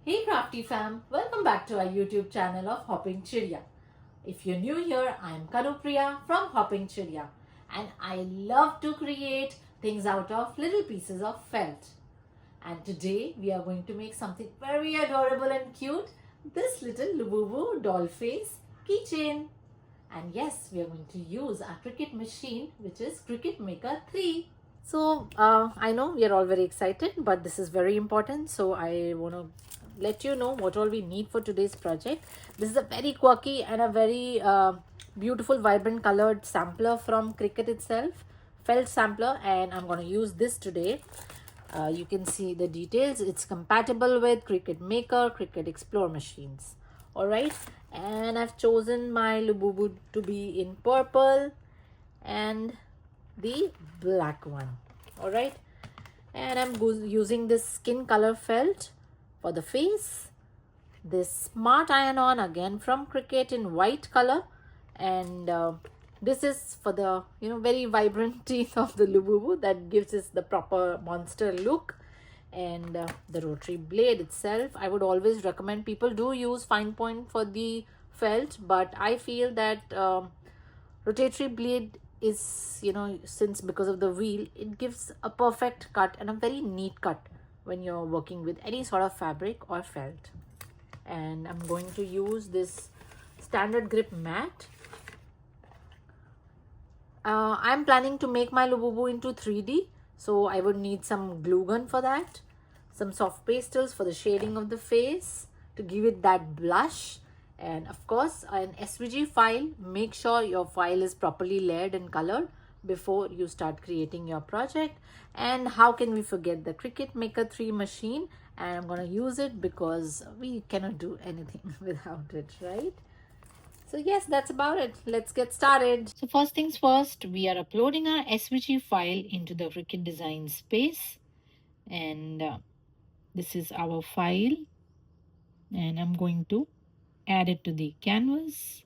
Hey crafty fam, welcome back to our YouTube channel of Hopping Chiriya. If you're new here, I'm Kanupriya from Hopping Chiriya and I love to create things out of little pieces of felt. And today we are going to make something very adorable and cute, this little Labubu doll face keychain. And yes, we are going to use our Cricut machine, which is Cricut Maker 3. So I know we are all very excited, but this is very important. So I want to let you know what all we need for today's project. This is a very quirky and a very beautiful, vibrant colored sampler from Cricut itself, felt sampler, and I'm going to use this today. You can see the details. It's compatible with Cricut Maker, Cricut Explore machines. Alright, and I've chosen my Labubu to be in purple and the black one. Alright, and I'm using this skin color felt for the face, this smart iron-on again from Cricut in white color, and this is for the very vibrant teeth of the Labubu that gives us the proper monster look. And the rotary blade itself, I would always recommend people do use fine point for the felt, but I feel that rotatory blade is since because of the wheel, it gives a perfect cut and a very neat cut when you're working with any sort of fabric or felt. And I'm going to use this standard grip mat. I'm planning to make my Labubu into 3D, so I would need some glue gun for that, some soft pastels for the shading of the face to give it that blush, and of course an SVG file. Make sure your file is properly layered and colored before you start creating your project. And how can we forget the Cricut Maker 3 machine? And I'm going to use it because we cannot do anything without it, right? So yes, that's about it. Let's get started. So first things first, we are uploading our SVG file into the Cricut design space. And this is our file. And I'm going to add it to the canvas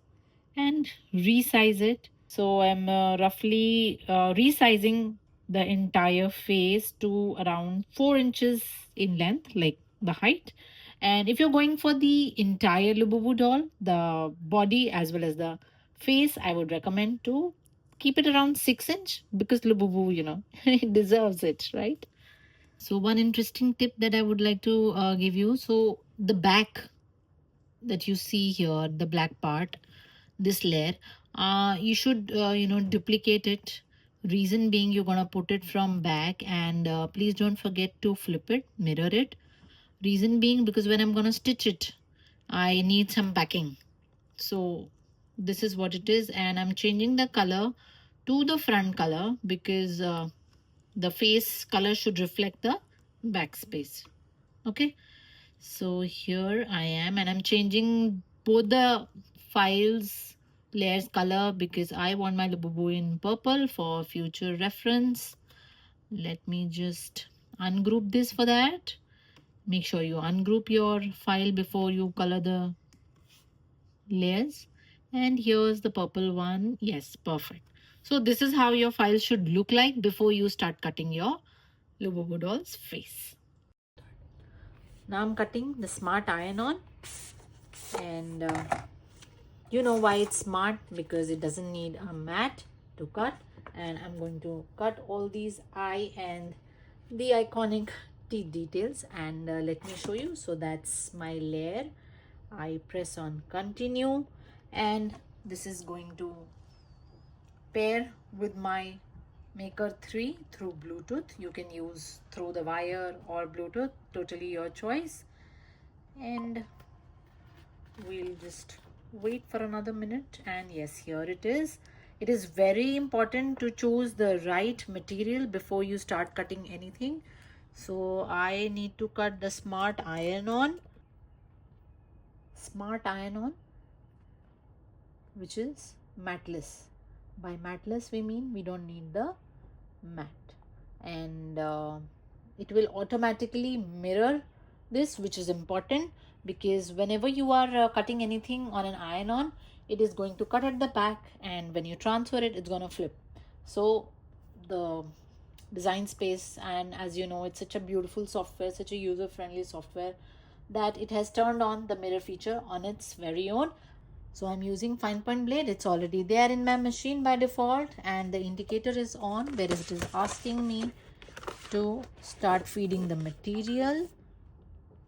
and resize it. So I'm roughly resizing the entire face to around 4 inches in length, like the height. And if you're going for the entire Labubu doll, the body as well as the face, I would recommend to keep it around 6 inch because Labubu, it deserves it, right? So one interesting tip that I would like to give you. So the back that you see here, the black part, this layer, you should duplicate it. Reason being, you're gonna put it from back, and please don't forget to flip it, mirror it. Reason being, because when I'm gonna stitch it, I need some backing. So this is what it is, and I'm changing the color to the front color because the face color should reflect the back space. Okay, so here I am, and I'm changing both the files layers color because I want my Labubu in purple for future reference. Let me just ungroup this for that. Make sure you ungroup your file before you color the layers. And here's the purple one. Yes, perfect. So this is how your file should look like before you start cutting your Labubu doll's face. Now I'm cutting the smart iron-on, and you know why it's smart, because it doesn't need a mat to cut. And I'm going to cut all these eye and the iconic teeth details, and let me show you. So that's my layer. I press on continue, and this is going to pair with my Maker 3 through Bluetooth. You can use through the wire or Bluetooth, totally your choice. And we'll just wait for another minute, and yes, here it is. It is very important to choose the right material before you start cutting anything. So I need to cut the smart iron-on, which is matless. By matless we mean we don't need the mat, and it will automatically mirror this, which is important because whenever you are cutting anything on an iron-on, it is going to cut at the back, and when you transfer it, it's going to flip. So the design space, and as you know, it's such a beautiful software, such a user-friendly software, that it has turned on the mirror feature on its very own. So I'm using fine point blade. It's already there in my machine by default, and the indicator is on where it is asking me to start feeding the material.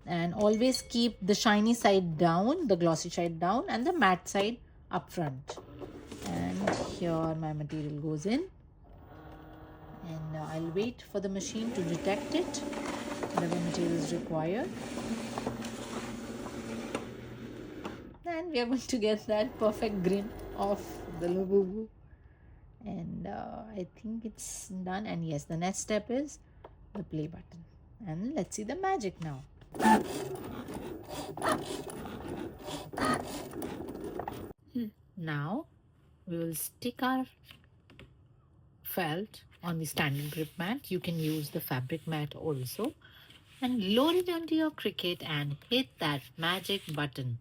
And always keep the shiny side down, the glossy side down, and the matte side up front. And here my material goes in, and I'll wait for the machine to detect it, whatever material is required. And we are going to get that perfect grin of the Labubu. And I think it's done. And yes, the next step is the play button. And let's see the magic now. Now we will stick our felt on the standard grip mat. You can use the fabric mat also, and load it onto your Cricut and hit that magic button.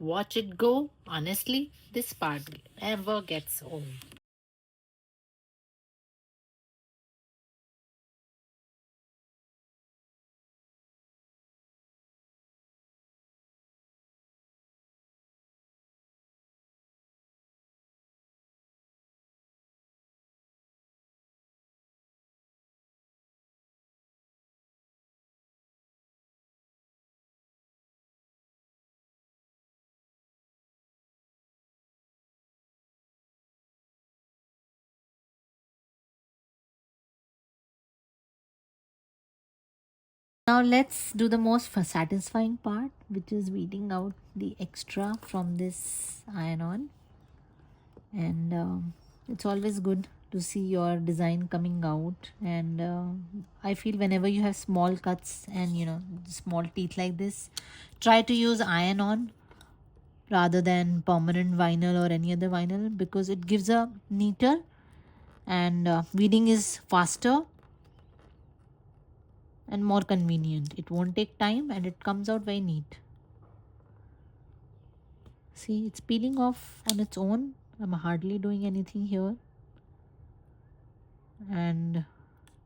Watch it go. Honestly, this part never gets old. Now let's do the most satisfying part, which is weeding out the extra from this iron-on. And it's always good to see your design coming out. And I feel whenever you have small cuts and small teeth like this, try to use iron-on rather than permanent vinyl or any other vinyl, because it gives a neater, and weeding is faster and more convenient. It won't take time and it comes out very neat. See, it's peeling off on its own. I'm hardly doing anything here, and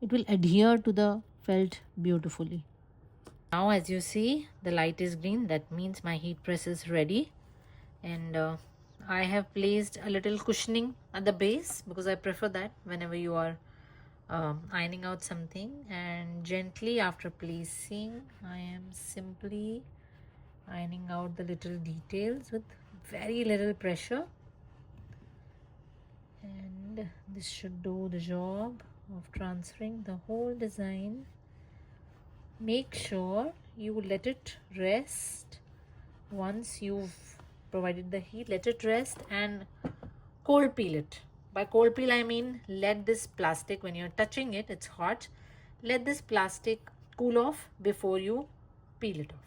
it will adhere to the felt beautifully. Now as you see, the light is green. That means my heat press is ready, and I have placed a little cushioning at the base because I prefer that whenever you are ironing out something. And gently, after placing, I am simply ironing out the little details with very little pressure, and this should do the job of transferring the whole design. Make sure you let it rest. Once you've provided the heat, let it rest and cold peel it. By cold peel I mean let this plastic, when you're touching it, it's hot, let this plastic cool off before you peel it off.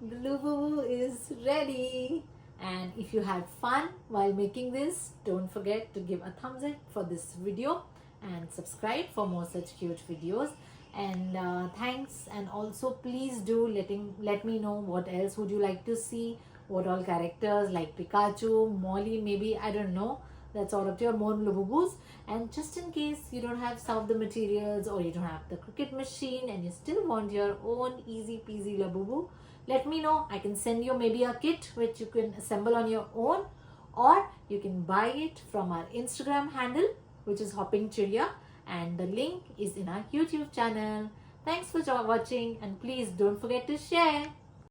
The Labubu is ready. And if you had fun while making this, don't forget to give a thumbs up for this video and subscribe for more such cute videos. And thanks, and also please do let me know what else would you like to see, what all characters like Pikachu, Molly, maybe, I don't know. That's all up to your more Labubus. And just in case you don't have some of the materials, or you don't have the Cricut machine and you still want your own easy peasy Labubu, let me know. I can send you maybe a kit which you can assemble on your own, or you can buy it from our Instagram handle, which is Hopping Chiria, and the link is in our YouTube channel. Thanks for watching, and please don't forget to share.